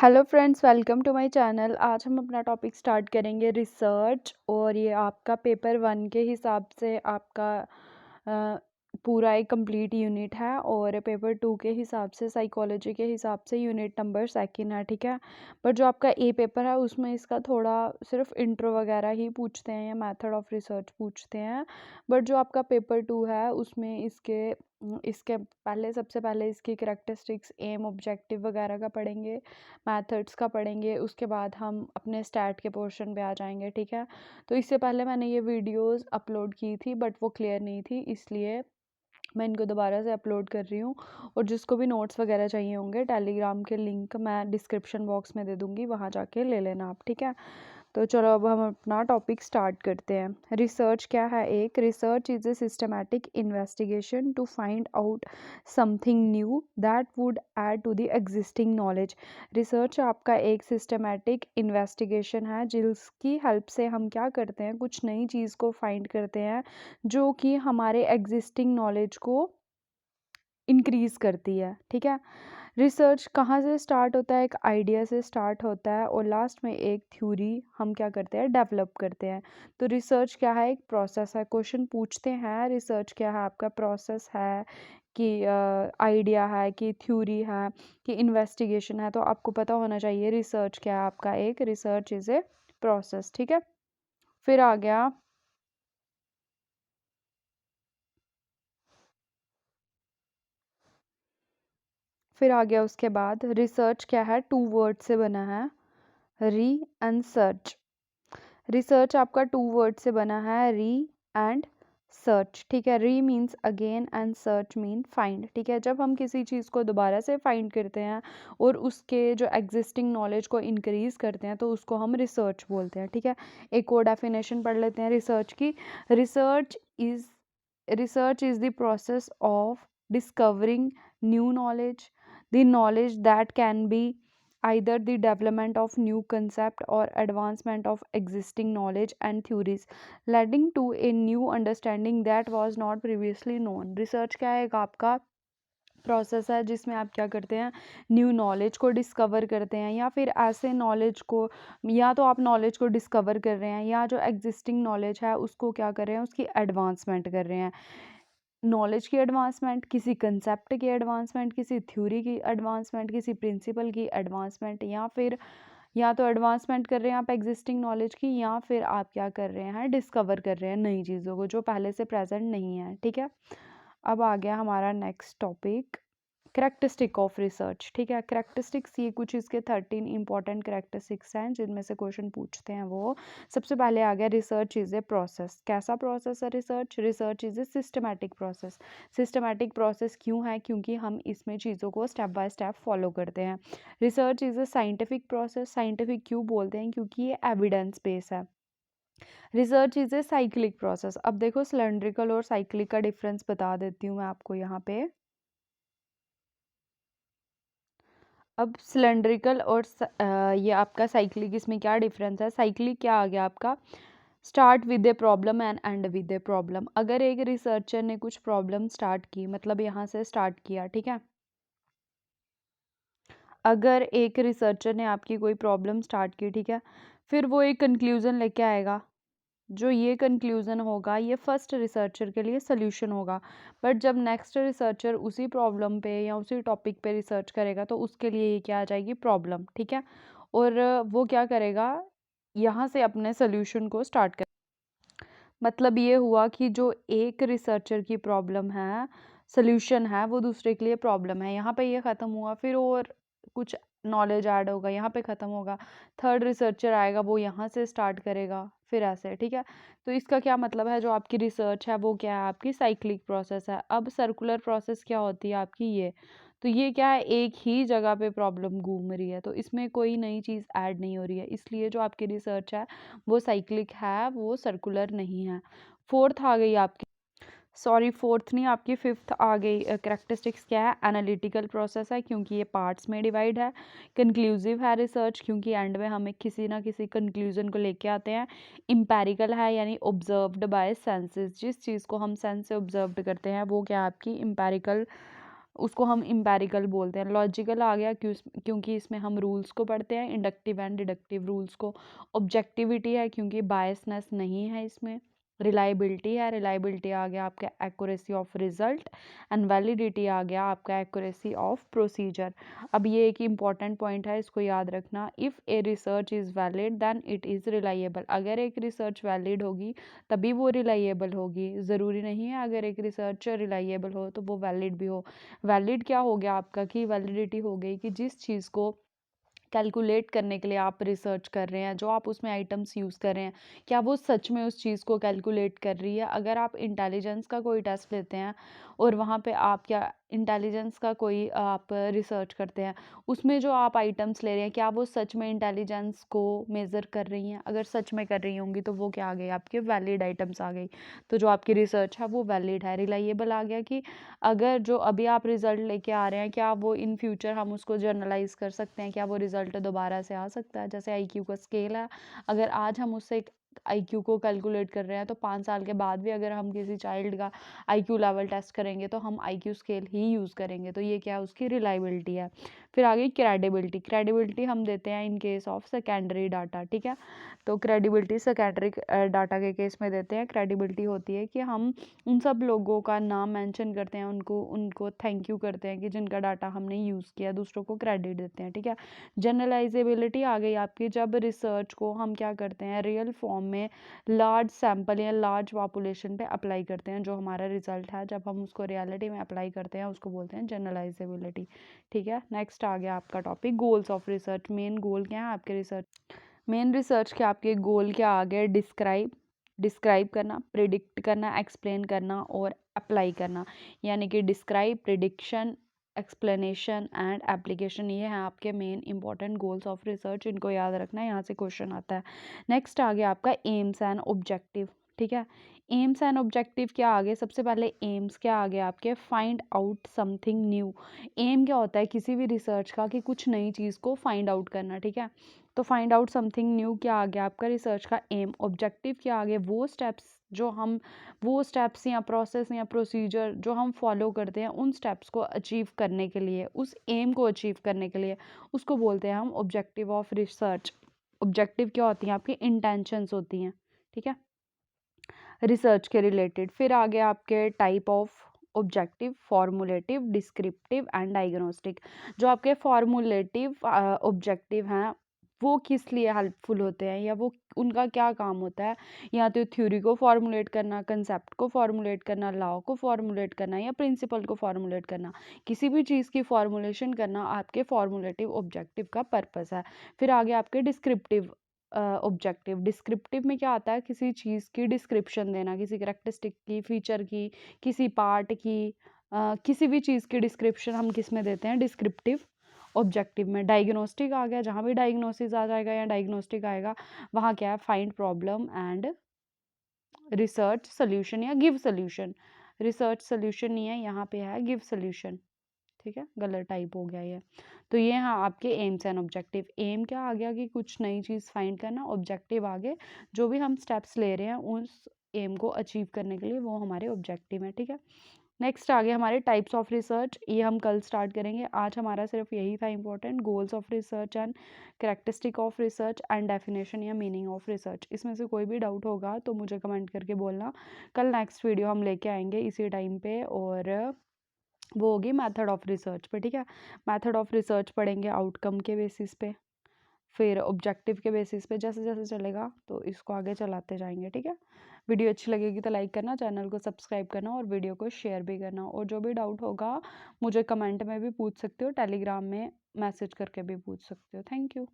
Hello friends, welcome to my channel. आज हम अपना टॉपिक स्टार्ट करेंगे रिसर्च। और ये आपका पेपर 1 के हिसाब से आपका अ, पूरा एक कंप्लीट यूनिट है। और पेपर 2 के हिसाब से साइकोलॉजी के हिसाब से यूनिट नंबर 2 है, ठीक है। पर जो आपका ए पेपर है उसमें इसका थोड़ा सिर्फ इंट्रो वगैरह ही पूछते हैं या मेथड ऑफ रिसर्च पूछते हैं। बट जो आपका पेपर 2 है उसमें इसके पहले सबसे पहले इसकी करैक्टरिस्टिक्स, एम, ऑब्जेक्टिव वगैरह का पढ़ेंगे, मेथड्स का पढ़ेंगे। उसके बाद हम अपने स्टैट के पोर्शन पे आ जाएंगे, ठीक है। तो इससे पहले मैंने ये वीडियोस अपलोड की थी बट वो क्लियर नहीं थी, इसलिए मैं इनको दोबारा से अपलोड कर रही हूँ। और जिसको भी नोट्स वगैरह चाहिए होंगे, टेलीग्राम के लिंक मैं डिस्क्रिप्शन बॉक्स में दे दूँगी, वहाँ जाके ले लेना आप, ठीक है। तो चलो अब हम अपना टॉपिक स्टार्ट करते हैं। रिसर्च क्या है? एक research is a systematic investigation to find out something new that would add to the existing knowledge. Research आपका एक सिस्टमैटिक इन्वेस्टिगेशन है जिसकी हेल्प से हम क्या करते हैं, कुछ नई चीज़ को फाइंड करते हैं जो कि हमारे एग्जिस्टिंग नॉलेज को इंक्रीज़ करती है, ठीक है। रिसर्च कहाँ से स्टार्ट होता है? एक आइडिया से स्टार्ट होता है और लास्ट में एक थ्योरी हम क्या करते हैं, डेवलप करते हैं। तो रिसर्च क्या है? एक प्रोसेस है। क्वेश्चन पूछते हैं रिसर्च क्या है, आपका प्रोसेस है कि आइडिया है कि थ्योरी है कि इन्वेस्टिगेशन है। तो आपको पता होना चाहिए रिसर्च क्या है आपका। एक रिसर्च इज़ ए प्रोसेस, ठीक है। फिर आ गया उसके बाद रिसर्च क्या है? 2 वर्ड से बना है, री एंड सर्च। रिसर्च आपका 2 वर्ड से बना है, री एंड सर्च, ठीक है। री means again and search mean find, ठीक है। जब हम किसी चीज़ को दोबारा से फाइंड करते हैं और उसके जो एग्जिस्टिंग नॉलेज को इंक्रीज़ करते हैं तो उसको हम रिसर्च बोलते हैं, ठीक है। एक और डेफिनेशन पढ़ लेते हैं रिसर्च की। Research is research is the process of discovering new knowledge, the knowledge that can be either the development of new concept or advancement of existing knowledge and theories leading to a new understanding that was not previously known। Research क्या है? एक आपका process है जिसमें आप क्या करते हैं, न्यू नॉलेज को डिस्कवर करते हैं या फिर ऐसे नॉलेज को, या तो आप नॉलेज को डिस्कवर कर रहे हैं या जो एग्जिस्टिंग नॉलेज है उसको क्या कर रहे हैं, उसकी एडवांसमेंट कर रहे हैं। नॉलेज की एडवांसमेंट, किसी कंसेप्ट की एडवांसमेंट, किसी थ्योरी की एडवांसमेंट, किसी प्रिंसिपल की एडवांसमेंट, या फिर या तो एडवांसमेंट कर रहे हैं आप एग्जिस्टिंग नॉलेज की या फिर आप क्या कर रहे हैं, डिस्कवर कर रहे हैं नई चीज़ों को जो पहले से प्रेजेंट नहीं है, ठीक है। अब आ गया हमारा next topic, characteristic of research, ठीक है। करेक्टरिस्टिक्स, ये कुछ इसके 13 इंपॉर्टेंट करेक्टरिस्टिक्स हैं जिनमें से क्वेश्चन पूछते हैं वो। सबसे पहले आ गया रिसर्च इज़ ए प्रोसेस। कैसा प्रोसेस है research? Research is a systematic process. Systematic process क्यों है? क्योंकि हम इसमें चीज़ों को स्टेप बाय स्टेप फॉलो करते हैं। Research is A scientific process. Scientific क्यों बोलते हैं? क्योंकि ये एविडेंस बेस है। Research is a cyclic process. अब देखो सिलेंड्रिकल और साइक्लिक का डिफरेंस बता देती हूँ मैं आपको यहाँ पे। अब सिलेंड्रिकल और ये आपका साइक्लिक, इसमें क्या डिफरेंस है? साइक्लिक क्या आ गया आपका, start with a problem and and with a problem. अगर एक रिसर्चर ने कुछ प्रॉब्लम स्टार्ट की, मतलब यहाँ से स्टार्ट किया, ठीक है। अगर एक रिसर्चर ने आपकी कोई प्रॉब्लम स्टार्ट की, ठीक है, फिर वो एक कंक्लूज़न लेके आएगा। जो ये कंक्लूज़न होगा ये फर्स्ट रिसर्चर के लिए सोल्यूशन होगा। बट जब नेक्स्ट रिसर्चर उसी प्रॉब्लम पे या उसी टॉपिक पे रिसर्च करेगा तो उसके लिए ये क्या आ जाएगी, प्रॉब्लम, ठीक है। और वो क्या करेगा, यहाँ से अपने सोल्यूशन को स्टार्ट कर, मतलब ये हुआ कि जो एक रिसर्चर की प्रॉब्लम है, सोल्यूशन है, वो दूसरे के लिए प्रॉब्लम है। यहाँ पे ये ख़त्म हुआ, फिर और कुछ नॉलेज ऐड होगा, यहाँ पे ख़त्म होगा, थर्ड रिसर्चर आएगा, वो यहाँ से स्टार्ट करेगा, फिर ऐसे, ठीक है। तो इसका क्या मतलब है, जो आपकी रिसर्च है वो क्या है, आपकी साइक्लिक प्रोसेस है। अब सर्कुलर प्रोसेस क्या होती है आपकी, ये तो ये क्या है, एक ही जगह पे प्रॉब्लम घूम रही है, तो इसमें कोई नई चीज़ ऐड नहीं हो रही है, इसलिए जो आपकी रिसर्च है वो साइक्लिक है, वो सर्कुलर नहीं है। फोर्थ आ गई आपकी, सॉरी फोर्थ नहीं, आपकी फिफ्थ आ गई करेक्टरिस्टिक्स क्या है, एनालिटिकल प्रोसेस है क्योंकि ये पार्ट्स में डिवाइड है। कंक्लूसिव है रिसर्च क्योंकि एंड में हमें किसी ना किसी कंक्लूजन को लेके आते हैं। इम्पेरिकल है यानी ऑब्जर्व्ड बाय सेंसेस, जिस चीज़ को हम सेंस से ऑब्जर्व करते हैं वो क्या है आपकी इम्पेरिकल उसको हम एम्पिरिकल बोलते हैं। लॉजिकल आ गया क्योंकि इसमें हम रूल्स को पढ़ते हैं, इंडक्टिव एंड डिडक्टिव रूल्स को। ऑब्जेक्टिविटी है क्योंकि बायसनेस नहीं है इसमें। रिलायबिलिटी है, रिलायबिलिटी आ गया आपका accuracy of result. And validity आ गया आपका एक्यूरेसी ऑफ प्रोसीजर। अब ये एक इम्पॉर्टेंट पॉइंट है, इसको याद रखना। If a research is valid then it is reliable. अगर एक रिसर्च वैलिड होगी तभी वो रिलायबल होगी। ज़रूरी नहीं है अगर एक रिसर्च रिलायबल हो तो वो वैलिड भी हो। वैलिड क्या हो गया आपका कि वैलिडिटी हो गई कि जिस चीज़ को कैलकुलेट करने के लिए आप रिसर्च कर रहे हैं, जो आप उसमें आइटम्स यूज़ कर रहे हैं, क्या वो सच में उस चीज़ को कैलकुलेट कर रही है। अगर आप इंटेलिजेंस का कोई टेस्ट लेते हैं और वहाँ पे आप क्या इंटेलिजेंस का कोई आप रिसर्च करते हैं, उसमें जो आप आइटम्स ले रहे हैं क्या वो सच में इंटेलिजेंस को मेज़र कर रही हैं। अगर सच में कर रही होंगी तो वो क्या आ गई, आपके वैलिड आइटम्स आ गई। तो जो आपकी रिसर्च है वो वैलिड है। रिलायबल आ गया कि अगर जो अभी आप रिज़ल्ट लेके आ रहे हैं क्या वो इन फ्यूचर हम उसको जर्नलाइज़ कर सकते हैं, क्या वो रिज़ल्ट दोबारा से आ सकता है। जैसे आईक्यू का स्केल है, अगर आज हम उससे एक आईक्यू को कैलकुलेट कर रहे हैं तो 5 साल के बाद भी अगर हम किसी चाइल्ड का आईक्यू लेवल टेस्ट करेंगे तो हम आईक्यू स्केल ही यूज़ करेंगे। तो ये क्या है, उसकी रिलायबिलिटी है। फिर आ गई क्रेडिबिलिटी। क्रेडिबिलिटी हम देते हैं in case of secondary data, ठीक है। तो क्रेडिबिलिटी सेकेंडरी डाटा के केस में देते हैं। क्रेडिबिलिटी होती है कि हम उन सब लोगों का नाम मेंशन करते हैं, उनको उनको थैंक यू करते हैं कि जिनका डाटा हमने यूज़ किया, दूसरों को क्रेडिट देते हैं, ठीक है। जनरलाइजेबिलिटी आ गई आपकी, जब रिसर्च को हम क्या करते हैं रियल फॉर्म में लार्ज सैंपल या लार्ज पॉपुलेशन पे अप्लाई करते हैं। जो हमारा रिजल्ट है जब हम उसको रियलिटी में अप्लाई करते हैं उसको बोलते हैं जनरलाइजेबिलिटी, ठीक है। नेक्स्ट आ गया आपका topic goals of research. Main goal क्या है आपके रिसर्च, मेन रिसर्च के आपके गोल क्या आ गए, डिस्क्राइब करना, प्रिडिक्ट करना, एक्सप्लेन करना और अप्लाई करना। यानी कि describe, prediction, explanation and application, ये हैं आपके main important goals of research. इनको याद रखना है, यहाँ से क्वेश्चन आता है। नेक्स्ट आ गया आपका एम्स एंड ऑब्जेक्टिव, ठीक है। एम्स एंड ऑब्जेक्टिव क्या आ गए, सबसे पहले एम्स क्या आ गए आपके, find out something new. M क्या होता है किसी भी रिसर्च का कि कुछ नई चीज़ को फाइंड आउट करना, ठीक है। तो फाइंड आउट समथिंग न्यू क्या आ गया आपका रिसर्च का एम। ऑब्जेक्टिव क्या आ गए, वो स्टेप्स या प्रोसेस या प्रोसीजर जो हम फॉलो करते हैं उन स्टेप्स को अचीव करने के लिए, उस एम को अचीव करने के लिए, उसको बोलते हैं हम ऑब्जेक्टिव ऑफ रिसर्च। ऑब्जेक्टिव क्या होती हैं आपकी, इंटेंशंस होती हैं, ठीक है, रिसर्च के रिलेटेड। फिर आगे आपके type of objective, formulative, descriptive and diagnostic. जो आपके फॉर्मुलेटिव ऑब्जेक्टिव हैं वो किस लिए हेल्पफुल होते हैं या वो उनका क्या काम होता है, या तो थ्योरी को फॉर्मुलेट करना, कंसेप्ट को फॉर्मुलेट करना, लॉ को फॉर्मुलेट करना या प्रिंसिपल को फॉर्मुलेट करना। किसी भी चीज़ की फॉर्मुलेशन करना आपके फॉर्मुलेटिव ऑब्जेक्टिव का पर्पस है। फिर आगे आपके डिस्क्रिप्टिव ऑब्जेक्टिव। डिस्क्रिप्टिव में क्या आता है, किसी चीज़ की डिस्क्रिप्शन देना, किसी करेक्टरिस्टिक की, फीचर की, किसी पार्ट की, किसी भी चीज़ की डिस्क्रिप्शन हम किस में देते हैं, डिस्क्रिप्टिव ऑब्जेक्टिव में। डायग्नोस्टिक आ गया, जहाँ भी डायग्नोसिस आ जाएगा या डायग्नोस्टिक आएगा वहाँ क्या है, find problem and research solution या गिव सोल्यूशन। रिसर्च सोल्यूशन नहीं है, यहाँ पे है गिव सोल्यूशन, ठीक है, गलत टाइप हो गया ये। तो ये हाँ आपके एम्स एंड ऑब्जेक्टिव। एम क्या आ गया कि कुछ नई चीज़ फाइंड करना, ऑब्जेक्टिव आगे जो भी हम स्टेप्स ले रहे हैं उस एम को अचीव करने के लिए वो हमारे ऑब्जेक्टिव है, ठीक है। नेक्स्ट आगे हमारे टाइप्स ऑफ रिसर्च, ये हम कल स्टार्ट करेंगे। आज हमारा सिर्फ यही था important, goals of research and characteristic of research and definition या मीनिंग ऑफ रिसर्च। इसमें से कोई भी डाउट होगा तो मुझे कमेंट करके बोलना। कल नेक्स्ट वीडियो हम लेके आएंगे इसी टाइम पे और वो होगी मेथड ऑफ रिसर्च पे, ठीक है। मेथड ऑफ रिसर्च पढ़ेंगे आउटकम के बेसिस पे, फिर ऑब्जेक्टिव के बेसिस पे, जैसे जैसे चलेगा तो इसको आगे चलाते जाएंगे, ठीक है। वीडियो अच्छी लगेगी तो लाइक करना, चैनल को सब्सक्राइब करना और वीडियो को शेयर भी करना। और जो भी डाउट होगा मुझे कमेंट में भी पूछ सकते हो, टेलीग्राम में मैसेज करके भी पूछ सकते हो। Thank you.